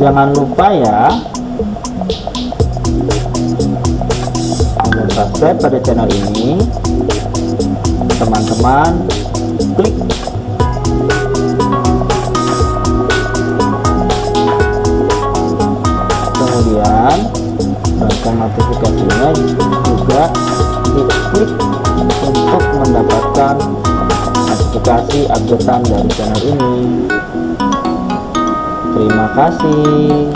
Jangan lupa ya subscribe pada channel ini, teman-teman. Klik kemudian lonceng notifikasinya juga diklik untuk mendapatkan notifikasi updatean dari channel ini. Terima kasih.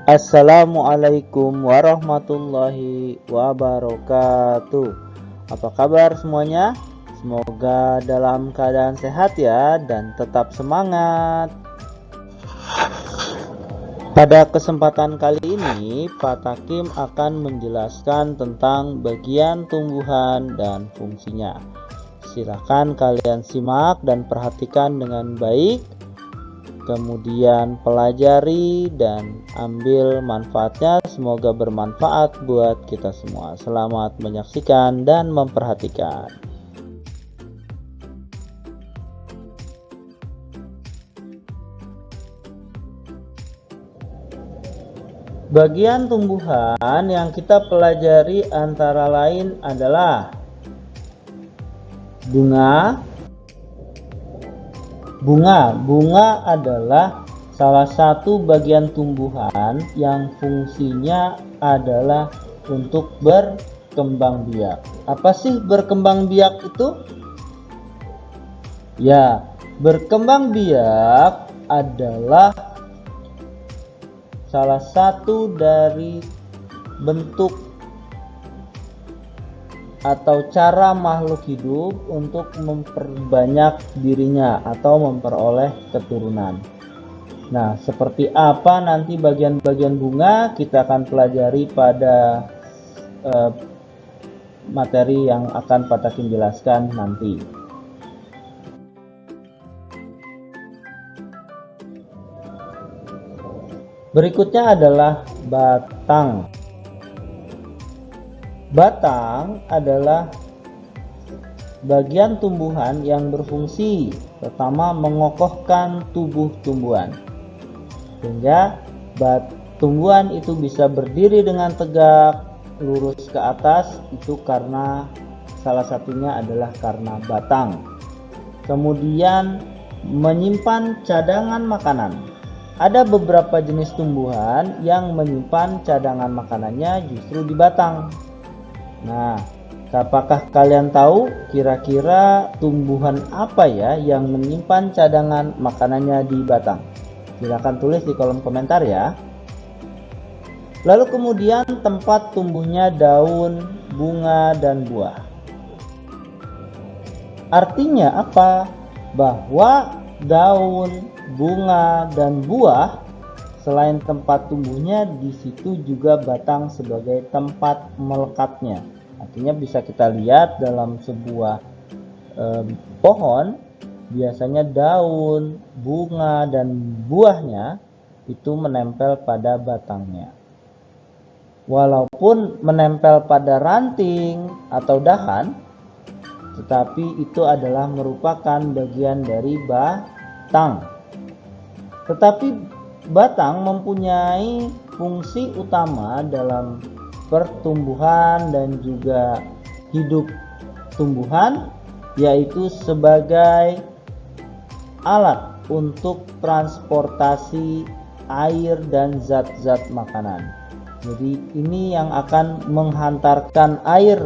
Assalamualaikum warahmatullahi wabarakatuh. Apa kabar semuanya? Semoga dalam keadaan sehat ya, dan tetap semangat. Pada kesempatan kali ini, Pak Takim akan menjelaskan tentang bagian tumbuhan dan fungsinya. Silakan kalian simak dan perhatikan dengan baik, kemudian pelajari dan ambil manfaatnya. Semoga bermanfaat buat kita semua. Selamat menyaksikan dan memperhatikan. Bagian tumbuhan yang kita pelajari antara lain adalah bunga. Bunga adalah salah satu bagian tumbuhan yang fungsinya adalah untuk berkembang biak. Apa sih berkembang biak itu? Ya, berkembang biak adalah salah satu dari bentuk atau cara makhluk hidup untuk memperbanyak dirinya atau memperoleh keturunan. Nah, seperti apa nanti bagian-bagian bunga kita akan pelajari pada materi yang akan Pak Takim jelaskan nanti. Berikutnya adalah batang. Batang adalah bagian tumbuhan yang berfungsi pertama mengokohkan tubuh tumbuhan, sehingga tumbuhan itu bisa berdiri dengan tegak, lurus ke atas. Itu karena salah satunya adalah karena batang. Kemudian menyimpan cadangan makanan. Ada beberapa jenis tumbuhan yang menyimpan cadangan makanannya justru di batang. Nah, apakah kalian tahu kira-kira tumbuhan apa ya yang menyimpan cadangan makanannya di batang? Silahkan tulis di kolom komentar ya. Lalu kemudian tempat tumbuhnya daun, bunga, dan buah. Artinya apa? Bahwa daun, bunga, dan buah selain tempat tumbuhnya, di situ juga batang sebagai tempat melekatnya. Artinya bisa kita lihat dalam sebuah pohon, biasanya daun, bunga, dan buahnya itu menempel pada batangnya. Walaupun menempel pada ranting atau dahan, tetapi itu adalah merupakan bagian dari batang. Tetapi batang mempunyai fungsi utama dalam pertumbuhan dan juga hidup tumbuhan, yaitu sebagai alat untuk transportasi air dan zat-zat makanan. Jadi ini yang akan menghantarkan air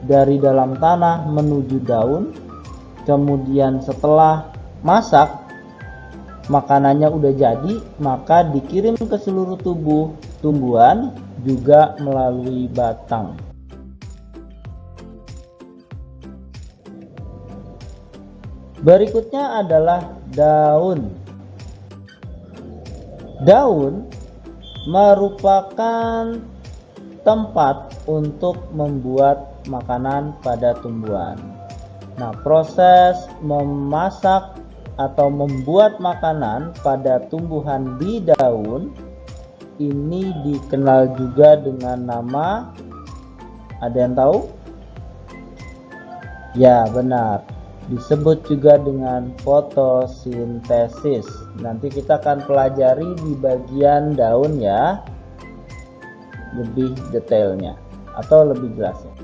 dari dalam tanah menuju daun. Kemudian setelah masak, makanannya udah jadi, maka dikirim ke seluruh tubuh tumbuhan juga melalui batang. Berikutnya adalah daun. Daun merupakan tempat untuk membuat makanan pada tumbuhan. Nah, proses memasak atau membuat makanan pada tumbuhan di daun ini dikenal juga dengan nama, ada yang tahu? Ya, benar. Disebut juga dengan fotosintesis. Nanti kita akan pelajari di bagian daun ya, lebih detailnya atau lebih jelasnya.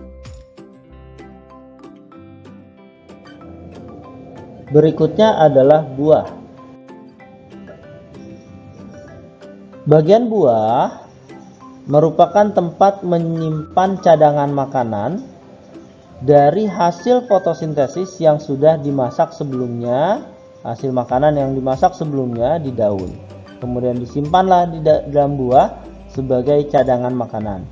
Berikutnya adalah buah. Bagian buah merupakan tempat menyimpan cadangan makanan dari hasil fotosintesis yang sudah dimasak sebelumnya, hasil makanan yang dimasak sebelumnya di daun. Kemudian disimpanlah di dalam buah sebagai cadangan makanan.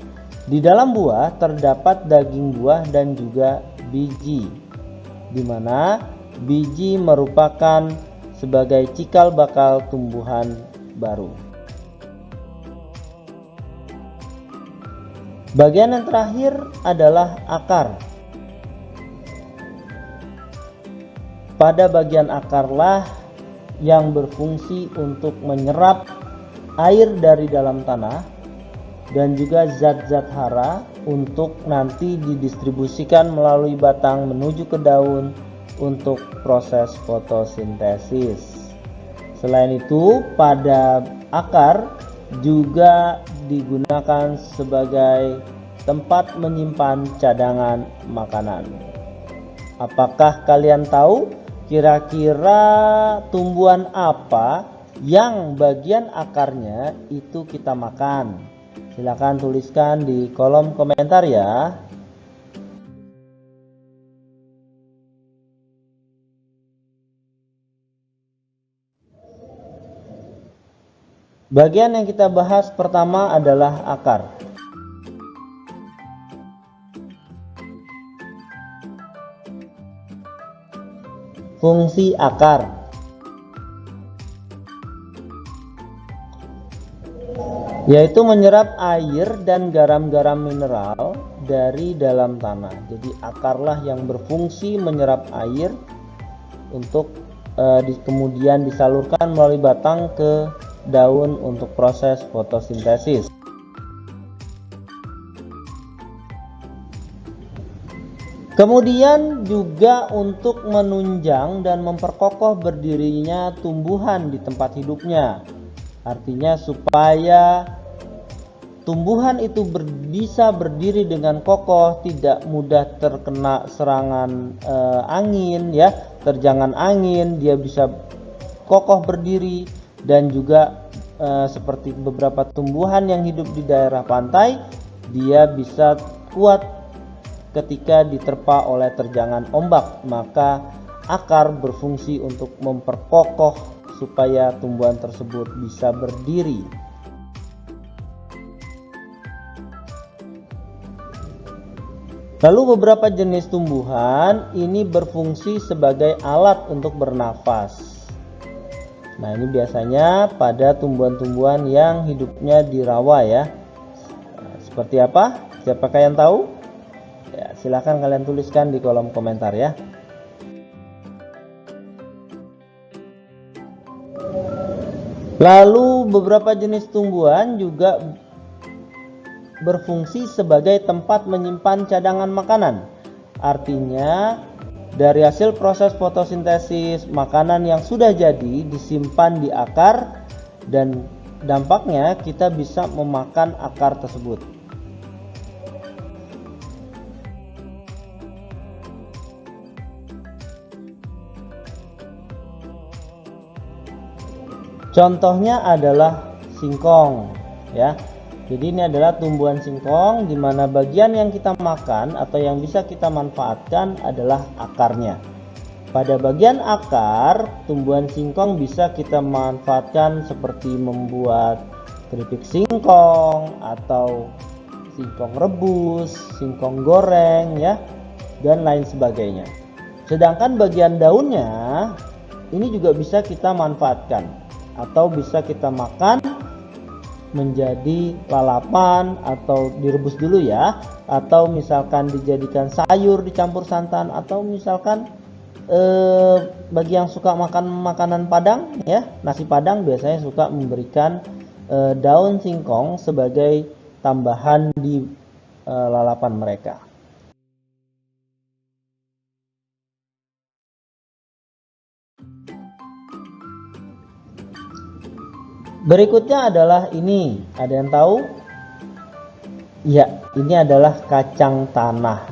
Di dalam buah terdapat daging buah dan juga biji, di mana biji merupakan sebagai cikal bakal tumbuhan baru. Bagian yang terakhir adalah akar. Pada bagian akarlah yang berfungsi untuk menyerap air dari dalam tanah dan juga zat-zat hara untuk nanti didistribusikan melalui batang menuju ke daun untuk proses fotosintesis. Selain itu, pada akar juga digunakan sebagai tempat menyimpan cadangan makanan. Apakah kalian tahu kira-kira tumbuhan apa yang bagian akarnya itu kita makan? Silakan tuliskan di kolom komentar ya. Bagian yang kita bahas pertama adalah akar. Fungsi akar yaitu menyerap air dan garam-garam mineral dari dalam tanah. Jadi akarlah yang berfungsi menyerap air untuk kemudian disalurkan melalui batang ke daun untuk proses fotosintesis. Kemudian juga untuk menunjang dan memperkokoh berdirinya tumbuhan di tempat hidupnya. Artinya supaya tumbuhan itu bisa berdiri dengan kokoh, tidak mudah terkena serangan angin ya, terjangan angin, dia bisa kokoh berdiri. Dan juga seperti beberapa tumbuhan yang hidup di daerah pantai, dia bisa kuat ketika diterpa oleh terjangan ombak. Maka akar berfungsi untuk memperkokoh supaya tumbuhan tersebut bisa berdiri. Lalu beberapa jenis tumbuhan ini berfungsi sebagai alat untuk bernafas. Nah, ini biasanya pada tumbuhan-tumbuhan yang hidupnya di rawa ya. Nah, seperti apa? Siapakah yang tahu? Ya, silahkan kalian tuliskan di kolom komentar ya. Lalu beberapa jenis tumbuhan juga berfungsi sebagai tempat menyimpan cadangan makanan. Artinya dari hasil proses fotosintesis, makanan yang sudah jadi disimpan di akar dan dampaknya kita bisa memakan akar tersebut. Contohnya adalah singkong ya. Jadi ini adalah tumbuhan singkong di mana bagian yang kita makan atau yang bisa kita manfaatkan adalah akarnya. Pada bagian akar, tumbuhan singkong bisa kita manfaatkan seperti membuat keripik singkong atau singkong rebus, singkong goreng ya, dan lain sebagainya. Sedangkan bagian daunnya ini juga bisa kita manfaatkan atau bisa kita makan menjadi lalapan atau direbus dulu ya, atau misalkan dijadikan sayur dicampur santan, atau misalkan bagi yang suka makan makanan Padang ya, nasi Padang biasanya suka memberikan daun singkong sebagai tambahan di lalapan mereka. Berikutnya adalah ini, ada yang tahu? Ya, ini adalah kacang tanah.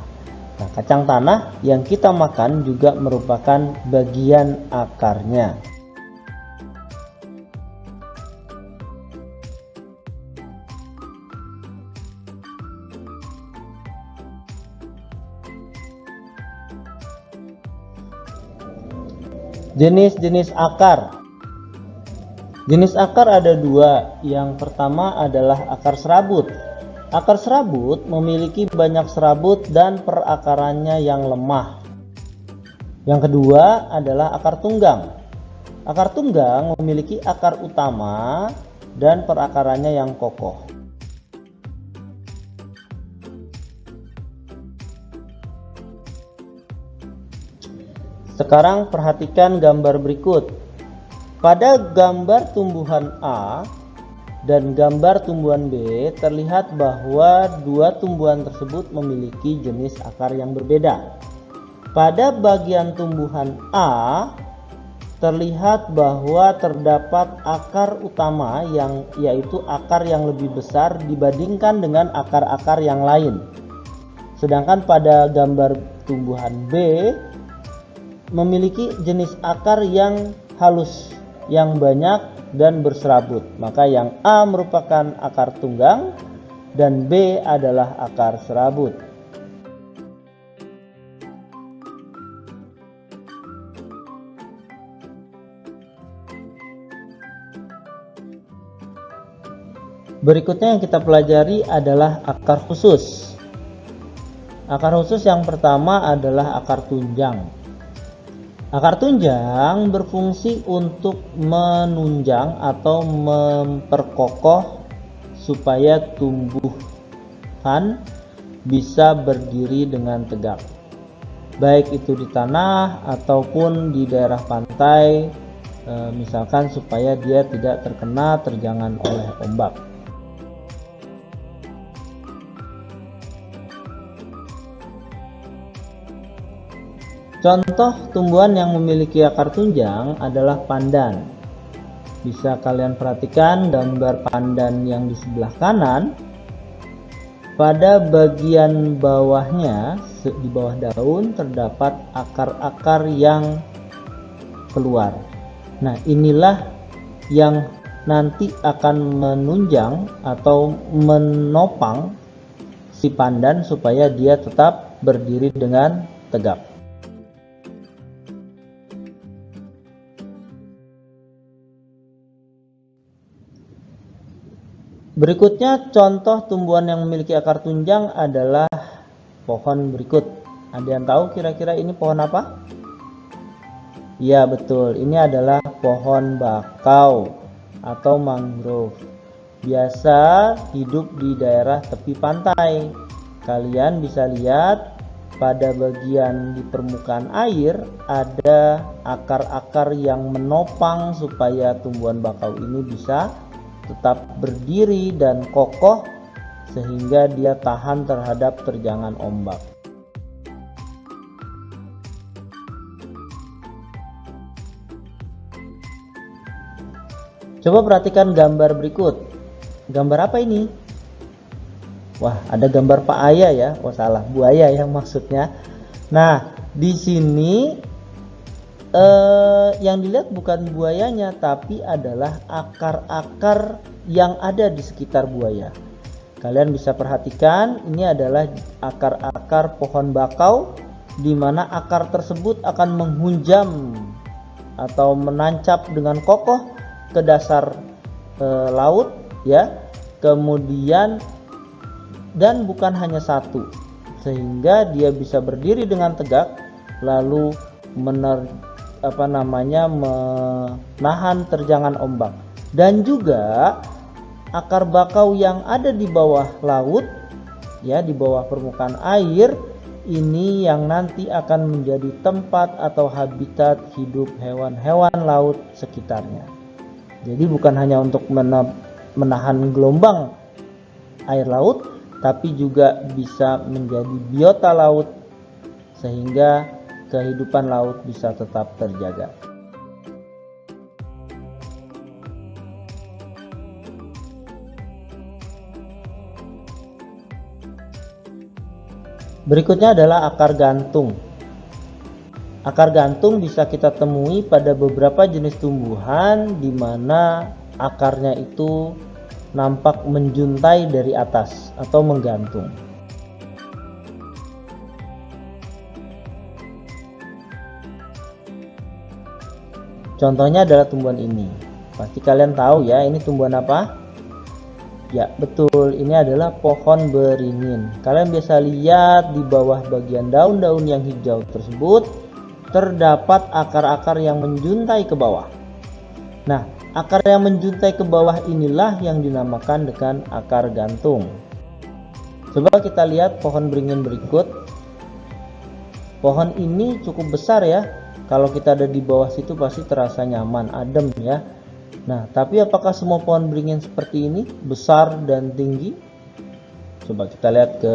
Nah, kacang tanah yang kita makan juga merupakan bagian akarnya. Jenis-jenis akar. Jenis akar ada dua. Yang pertama adalah akar serabut. Akar serabut memiliki banyak serabut dan perakarannya yang lemah. Yang kedua adalah akar tunggang. Akar tunggang memiliki akar utama dan perakarannya yang kokoh. Sekarang perhatikan gambar berikut. Pada gambar tumbuhan A dan gambar tumbuhan B terlihat bahwa dua tumbuhan tersebut memiliki jenis akar yang berbeda. Pada bagian tumbuhan A terlihat bahwa terdapat akar utama yaitu akar yang lebih besar dibandingkan dengan akar-akar yang lain. Sedangkan pada gambar tumbuhan B memiliki jenis akar yang halus, yang banyak dan berserabut. Maka yang A merupakan akar tunggang dan B adalah akar serabut. Berikutnya yang kita pelajari adalah akar khusus. Akar khusus yang pertama adalah akar tunjang. Akar tunjang berfungsi untuk menunjang atau memperkokoh supaya tumbuhan bisa berdiri dengan tegak, baik itu di tanah ataupun di daerah pantai, misalkan supaya dia tidak terkena terjangan oleh ombak. Contoh tumbuhan yang memiliki akar tunjang adalah pandan. Bisa kalian perhatikan gambar pandan yang di sebelah kanan. Pada bagian bawahnya, di bawah daun terdapat akar-akar yang keluar. Nah, inilah yang nanti akan menunjang atau menopang si pandan supaya dia tetap berdiri dengan tegak. Berikutnya contoh tumbuhan yang memiliki akar tunjang adalah pohon berikut. Ada yang tahu kira-kira ini pohon apa? Ya betul, ini adalah pohon bakau atau mangrove. Biasa hidup di daerah tepi pantai. Kalian bisa lihat pada bagian di permukaan air ada akar-akar yang menopang supaya tumbuhan bakau ini bisa tetap berdiri dan kokoh sehingga dia tahan terhadap terjangan ombak. Coba perhatikan gambar berikut. Gambar apa ini? Wah, ada gambar paaya ya. Oh salah, buaya yang maksudnya. Nah, di sini yang dilihat bukan buayanya, tapi adalah akar-akar yang ada di sekitar buaya. Kalian bisa perhatikan, ini adalah akar-akar pohon bakau, di mana akar tersebut akan menghunjam atau menancap dengan kokoh ke dasar laut, ya. Kemudian dan bukan hanya satu, sehingga dia bisa berdiri dengan tegak, lalu menahan terjangan ombak. Dan juga akar bakau yang ada di bawah laut, ya, di bawah permukaan air, ini yang nanti akan menjadi tempat atau habitat hidup hewan-hewan laut sekitarnya. Jadi bukan hanya untuk menahan gelombang air laut, tapi juga bisa menjadi biota laut sehingga kehidupan laut bisa tetap terjaga. Berikutnya adalah akar gantung. Akar gantung bisa kita temui pada beberapa jenis tumbuhan di mana akarnya itu nampak menjuntai dari atas atau menggantung. Contohnya adalah tumbuhan ini. Pasti kalian tahu ya, ini tumbuhan apa? Ya, betul, ini adalah pohon beringin. Kalian bisa lihat di bawah bagian daun-daun yang hijau tersebut terdapat akar-akar yang menjuntai ke bawah. Nah, akar yang menjuntai ke bawah inilah yang dinamakan dengan akar gantung. Coba kita lihat pohon beringin berikut. Pohon ini cukup besar ya. Kalau kita ada di bawah situ pasti terasa nyaman, adem ya. Nah, tapi apakah semua pohon beringin seperti ini, besar dan tinggi? Coba kita lihat ke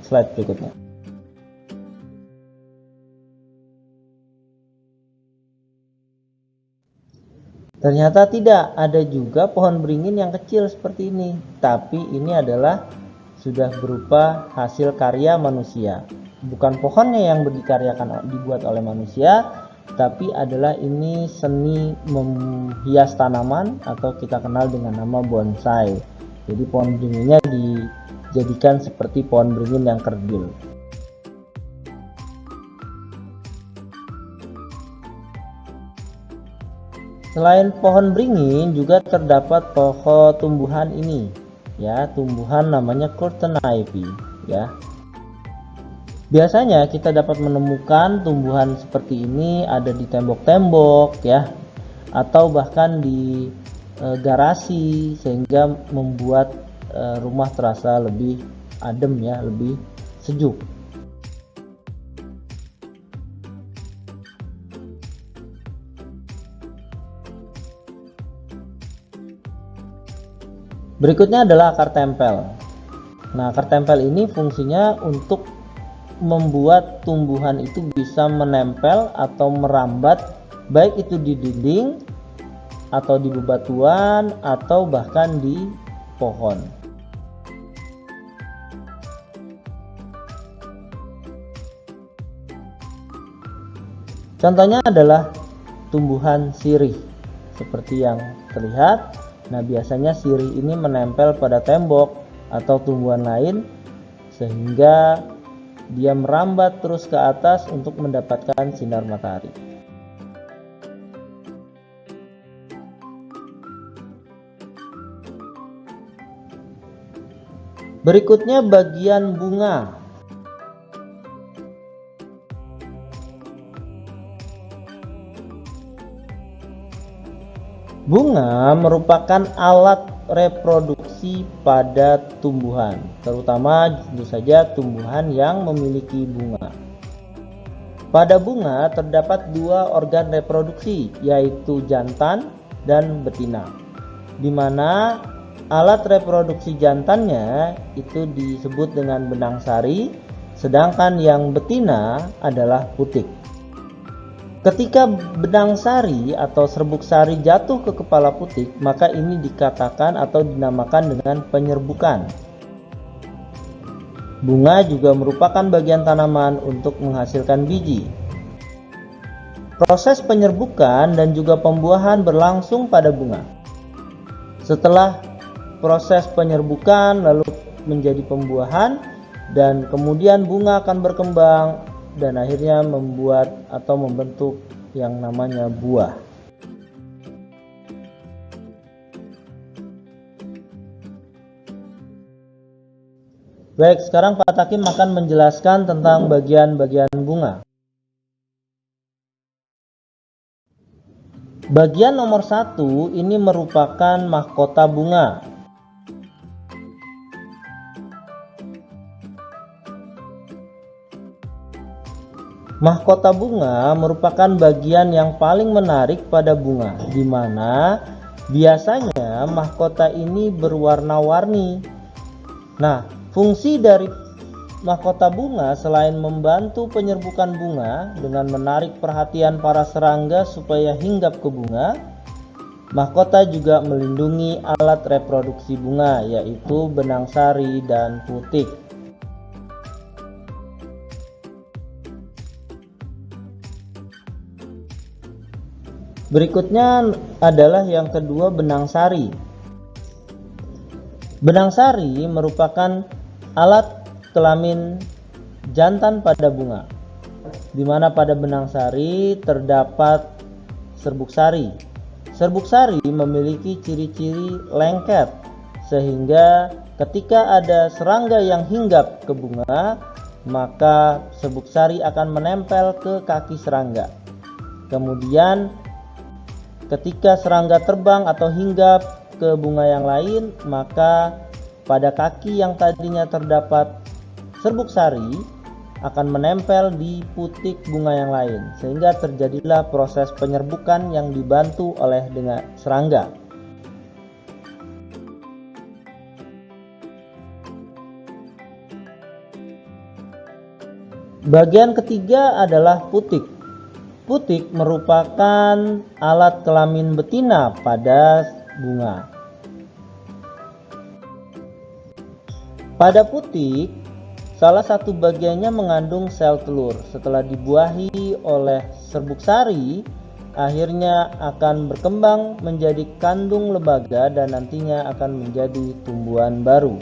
slide berikutnya. Ternyata tidak, ada juga pohon beringin yang kecil seperti ini. Tapi ini adalah sudah berupa hasil karya manusia. Bukan pohonnya yang dikaryakan, dibuat oleh manusia, tapi adalah ini seni menghias tanaman atau kita kenal dengan nama bonsai. Jadi pohon beringinnya dijadikan seperti pohon beringin yang kerdil. Selain pohon beringin juga terdapat pohon tumbuhan ini, ya, tumbuhan namanya curtain ivy, ya. Biasanya kita dapat menemukan tumbuhan seperti ini ada di tembok-tembok ya, atau bahkan di garasi sehingga membuat rumah terasa lebih adem ya, lebih sejuk. Berikutnya adalah akar tempel. Nah, akar tempel ini fungsinya untuk membuat tumbuhan itu bisa menempel atau merambat baik itu di dinding atau di bebatuan atau bahkan di pohon. Contohnya adalah tumbuhan sirih seperti yang terlihat. Nah, biasanya sirih ini menempel pada tembok atau tumbuhan lain sehingga dia merambat terus ke atas untuk mendapatkan sinar matahari. Berikutnya bagian bunga. Bunga merupakan alat reproduksi pada tumbuhan, terutama tentu saja tumbuhan yang memiliki bunga. Pada bunga terdapat dua organ reproduksi, yaitu jantan dan betina, di mana alat reproduksi jantannya itu disebut dengan benang sari, sedangkan yang betina adalah putik. Ketika benang sari atau serbuk sari jatuh ke kepala putik, maka ini dikatakan atau dinamakan dengan penyerbukan. Bunga juga merupakan bagian tanaman untuk menghasilkan biji. Proses penyerbukan dan juga pembuahan berlangsung pada bunga. Setelah proses penyerbukan lalu menjadi pembuahan dan kemudian bunga akan berkembang dan akhirnya membuat atau membentuk yang namanya buah. Baik, sekarang Pak Takim akan menjelaskan tentang bagian-bagian bunga. Bagian nomor 1 ini merupakan mahkota bunga. Mahkota bunga merupakan bagian yang paling menarik pada bunga, di mana biasanya mahkota ini berwarna-warni. Nah, fungsi dari mahkota bunga selain membantu penyerbukan bunga dengan menarik perhatian para serangga supaya hinggap ke bunga, mahkota juga melindungi alat reproduksi bunga, yaitu benang sari dan putik. Berikutnya adalah yang kedua, benang sari. Benang sari merupakan alat kelamin jantan pada bunga, di mana pada benang sari terdapat serbuk sari. Serbuk sari memiliki ciri-ciri lengket, sehingga ketika ada serangga yang hinggap ke bunga, maka serbuk sari akan menempel ke kaki serangga. Kemudian ketika serangga terbang atau hinggap ke bunga yang lain, maka pada kaki yang tadinya terdapat serbuk sari akan menempel di putik bunga yang lain, sehingga terjadilah proses penyerbukan yang dibantu oleh dengan serangga. Bagian ketiga adalah putik. Putik merupakan alat kelamin betina pada bunga. Pada putik, salah satu bagiannya mengandung sel telur. Setelah dibuahi oleh serbuk sari, akhirnya akan berkembang menjadi kandung lembaga dan nantinya akan menjadi tumbuhan baru.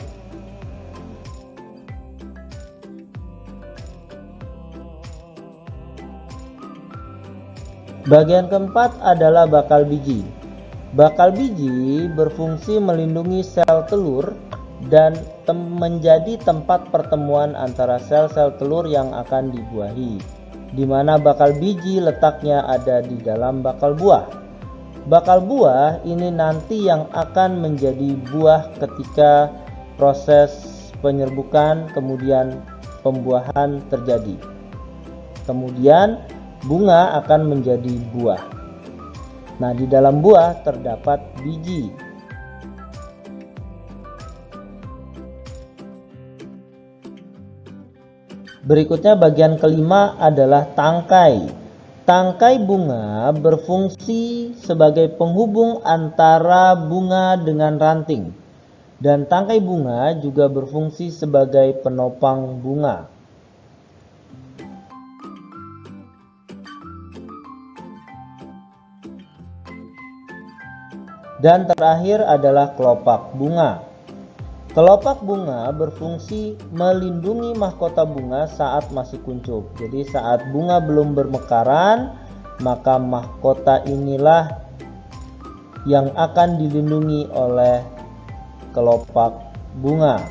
Bagian keempat adalah bakal biji. Bakal biji berfungsi melindungi sel telur dan menjadi tempat pertemuan antara sel-sel telur yang akan dibuahi, di mana bakal biji letaknya ada di dalam bakal buah. Bakal buah ini nanti yang akan menjadi buah ketika proses penyerbukan kemudian pembuahan terjadi. Kemudian bunga akan menjadi buah. Nah, di dalam buah terdapat biji. Berikutnya bagian kelima adalah tangkai. Tangkai bunga berfungsi sebagai penghubung antara bunga dengan ranting. Dan tangkai bunga juga berfungsi sebagai penopang bunga. Dan terakhir adalah kelopak bunga. Kelopak bunga berfungsi melindungi mahkota bunga saat masih kuncup. Jadi saat bunga belum bermekaran, maka mahkota inilah yang akan dilindungi oleh kelopak bunga.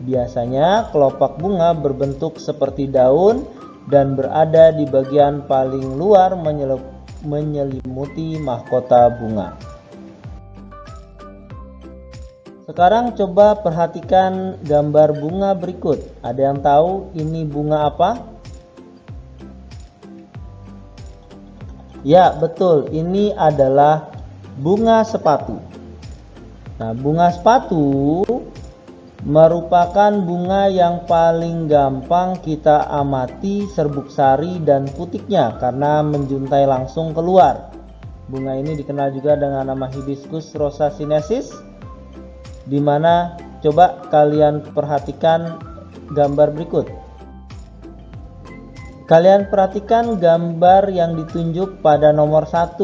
Biasanya kelopak bunga berbentuk seperti daun dan berada di bagian paling luar menyelimuti mahkota bunga. Sekarang coba perhatikan gambar bunga berikut. Ada yang tahu ini bunga apa? Ya, betul. Ini adalah bunga sepatu. Nah, bunga sepatu merupakan bunga yang paling gampang kita amati serbuk sari dan putiknya karena menjuntai langsung keluar. Bunga ini dikenal juga dengan nama Hibiscus rosa sinensis, di mana coba kalian perhatikan gambar berikut. Kalian perhatikan gambar yang ditunjuk pada nomor 1.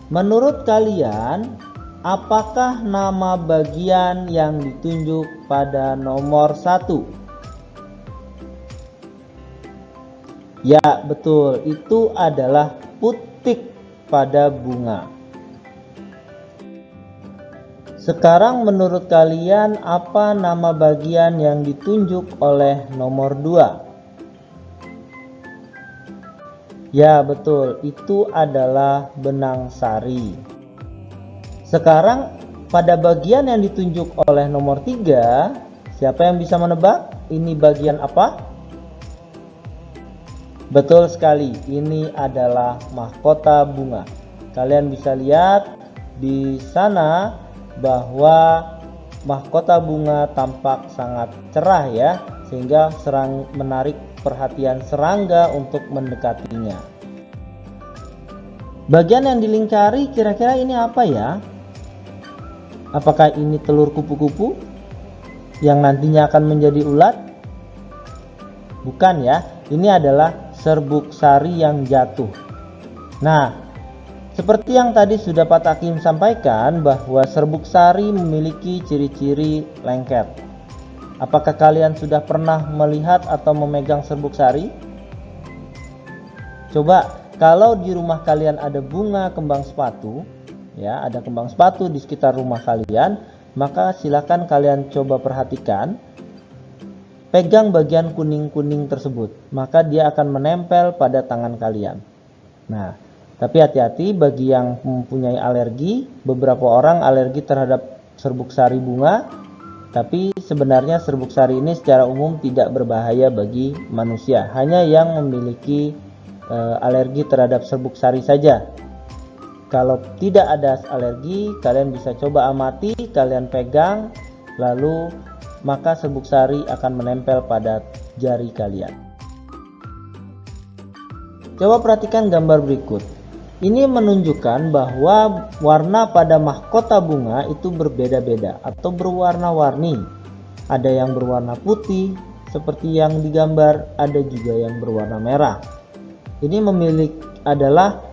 Menurut kalian, apakah nama bagian yang ditunjuk pada nomor 1? Ya, betul. Itu adalah putik pada bunga. Sekarang menurut kalian apa nama bagian yang ditunjuk oleh nomor 2? Ya, betul. Itu adalah benang sari. Sekarang pada bagian yang ditunjuk oleh nomor 3, siapa yang bisa menebak? Ini bagian apa? Betul sekali, ini adalah mahkota bunga. Kalian bisa lihat di sana bahwa mahkota bunga tampak sangat cerah ya, sehingga menarik perhatian serangga untuk mendekatinya. Bagian yang dilingkari kira-kira ini apa ya? Apakah ini telur kupu-kupu yang nantinya akan menjadi ulat? Bukan ya, ini adalah serbuk sari yang jatuh. Nah, seperti yang tadi sudah Pak Takim sampaikan bahwa serbuk sari memiliki ciri-ciri lengket. Apakah kalian sudah pernah melihat atau memegang serbuk sari? Coba kalau di rumah kalian ada bunga kembang sepatu, ya, ada kembang sepatu di sekitar rumah kalian, maka silakan kalian coba perhatikan. Pegang bagian kuning-kuning tersebut, maka dia akan menempel pada tangan kalian. Nah, tapi hati-hati bagi yang mempunyai alergi. Beberapa orang alergi terhadap serbuk sari bunga, tapi sebenarnya serbuk sari ini secara umum tidak berbahaya bagi manusia. Hanya yang memiliki alergi terhadap serbuk sari saja. Kalau tidak ada alergi, kalian bisa coba amati, kalian pegang, lalu maka serbuk sari akan menempel pada jari kalian. Coba perhatikan gambar berikut. Ini menunjukkan bahwa warna pada mahkota bunga itu berbeda-beda atau berwarna-warni. Ada yang berwarna putih seperti yang digambar, ada juga yang berwarna merah. Ini adalah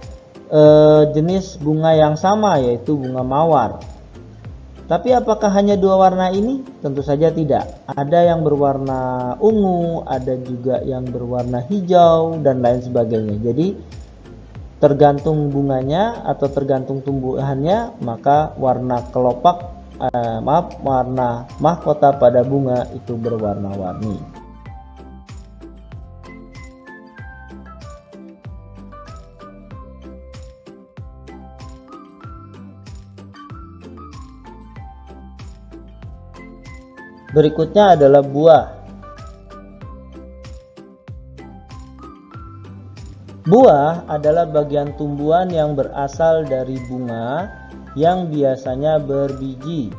jenis bunga yang sama, yaitu bunga mawar. Tapi apakah hanya dua warna ini? Tentu saja tidak. Ada yang berwarna ungu, ada juga yang berwarna hijau, dan lain sebagainya. Jadi tergantung bunganya atau tergantung tumbuhannya, maka warna warna mahkota pada bunga itu berwarna-warni. Berikutnya adalah buah. Buah adalah bagian tumbuhan yang berasal dari bunga yang biasanya berbiji.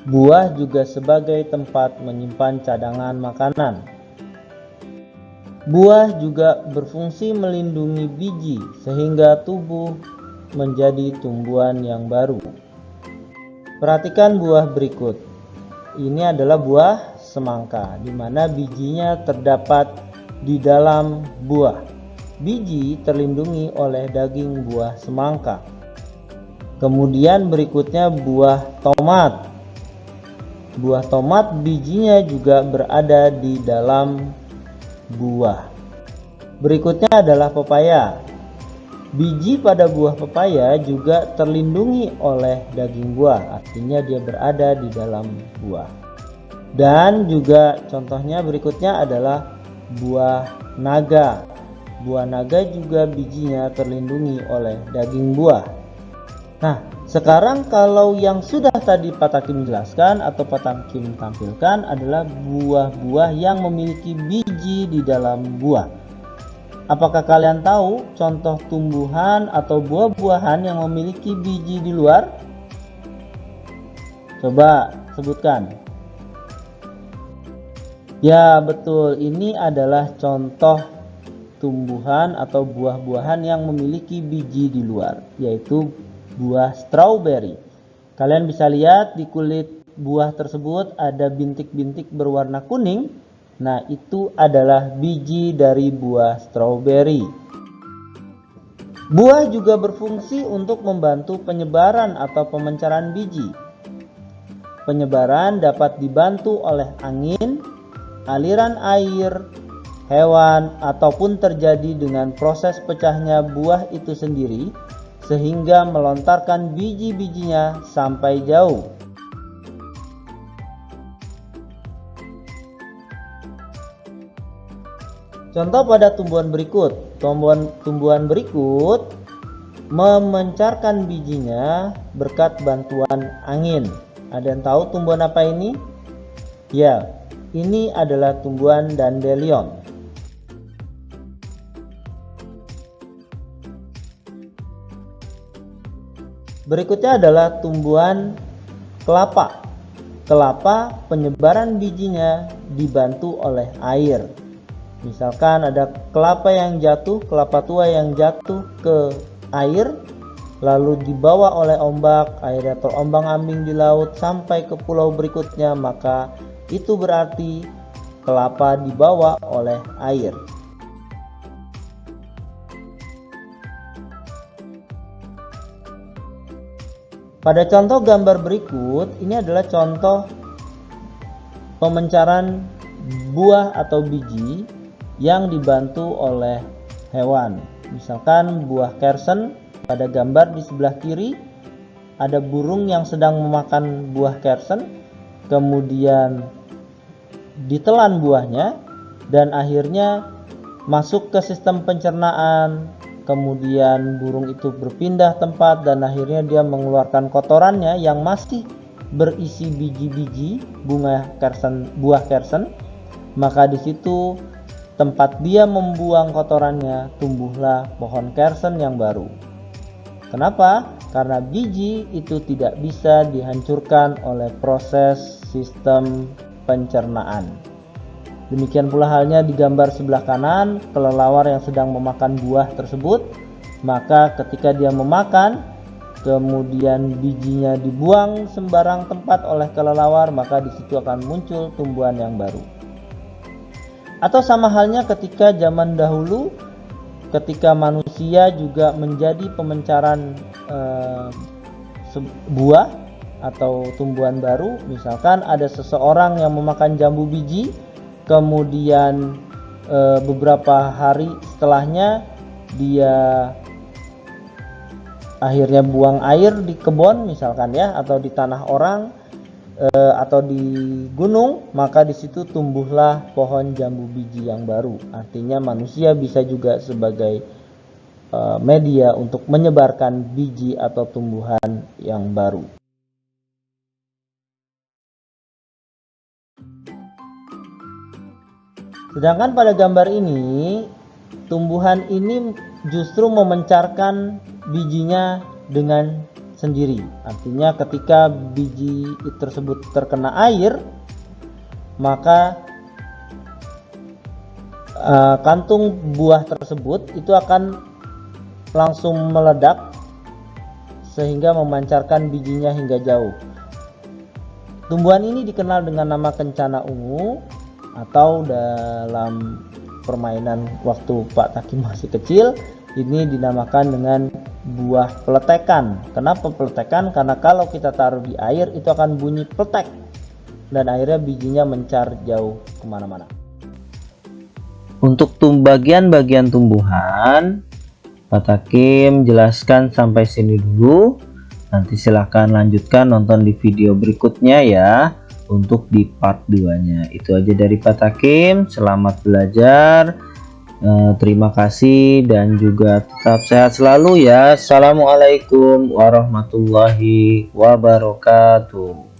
Buah juga sebagai tempat menyimpan cadangan makanan. Buah juga berfungsi melindungi biji sehingga tubuh menjadi tumbuhan yang baru. Perhatikan buah berikut. Ini adalah buah semangka, di mana bijinya terdapat di dalam buah. Biji terlindungi oleh daging buah semangka. Kemudian berikutnya buah tomat. Buah tomat bijinya juga berada di dalam buah. Berikutnya adalah pepaya. Biji pada buah pepaya juga terlindungi oleh daging buah, artinya dia berada di dalam buah. Dan juga contohnya berikutnya adalah buah naga. Buah naga juga bijinya terlindungi oleh daging buah. Nah, sekarang kalau yang sudah tadi Pak Takim jelaskan atau Pak Takim tampilkan adalah buah-buah yang memiliki biji di dalam buah. Apakah kalian tahu contoh tumbuhan atau buah-buahan yang memiliki biji di luar? Coba sebutkan. Ya, betul. Ini adalah contoh tumbuhan atau buah-buahan yang memiliki biji di luar, yaitu buah strawberry. Kalian bisa lihat di kulit buah tersebut ada bintik-bintik berwarna kuning. Nah, itu adalah biji dari buah stroberi. Buah juga berfungsi untuk membantu penyebaran atau pemencaran biji. Penyebaran dapat dibantu oleh angin, aliran air, hewan, ataupun terjadi dengan proses pecahnya buah itu sendiri, sehingga melontarkan biji-bijinya sampai jauh. Contoh pada tumbuhan berikut. Tumbuhan berikut memencarkan bijinya berkat bantuan angin. Ada yang tahu tumbuhan apa ini? Ya, Ini adalah tumbuhan dandelion. Berikutnya adalah tumbuhan kelapa. Kelapa penyebaran bijinya dibantu oleh air. Misalkan ada kelapa yang jatuh, kelapa tua yang jatuh ke air, lalu dibawa oleh ombak, airnya terombang-ambing di laut sampai ke pulau berikutnya, maka itu berarti kelapa dibawa oleh air. Pada contoh gambar berikut, ini adalah contoh pemencaran buah atau biji yang dibantu oleh hewan. Misalkan buah kersen. Pada gambar di sebelah kiri ada burung yang sedang memakan buah kersen, kemudian ditelan buahnya dan akhirnya masuk ke sistem pencernaan. Kemudian burung itu berpindah tempat dan akhirnya dia mengeluarkan kotorannya yang masih berisi biji-biji buah kersen. Maka di situ tempat dia membuang kotorannya tumbuhlah pohon kersen yang baru. Kenapa? Karena biji itu tidak bisa dihancurkan oleh proses sistem pencernaan. Demikian pula halnya di gambar sebelah kanan, kelelawar yang sedang memakan buah tersebut. Maka ketika dia memakan, kemudian bijinya dibuang sembarang tempat oleh kelelawar, maka di situ akan muncul tumbuhan yang baru. Atau sama halnya ketika zaman dahulu, ketika manusia juga menjadi pemencaran buah atau tumbuhan baru. Misalkan ada seseorang yang memakan jambu biji, kemudian beberapa hari setelahnya dia akhirnya buang air di kebun misalkan ya, atau di tanah orang, atau di gunung, maka di situ tumbuhlah pohon jambu biji yang baru. Artinya manusia bisa juga sebagai media untuk menyebarkan biji atau tumbuhan yang baru. Sedangkan pada gambar ini, tumbuhan ini justru memencarkan bijinya dengan sendiri. Artinya ketika biji tersebut terkena air, maka kantung buah tersebut itu akan langsung meledak sehingga memancarkan bijinya hingga jauh. Tumbuhan ini dikenal dengan nama kencana ungu, atau dalam permainan waktu Pak Takim masih kecil ini dinamakan dengan buah peletekan. Kenapa peletekan? Karena kalau kita taruh di air itu akan bunyi peletek dan akhirnya bijinya mencar jauh kemana-mana. Untuk bagian-bagian tumbuhan, Pak Takim jelaskan sampai sini dulu. Nanti silahkan lanjutkan nonton di video berikutnya ya, untuk di part 2-nya. Itu aja dari Pak Takim. Selamat belajar. Terima kasih dan juga tetap sehat selalu ya. Assalamualaikum warahmatullahi wabarakatuh.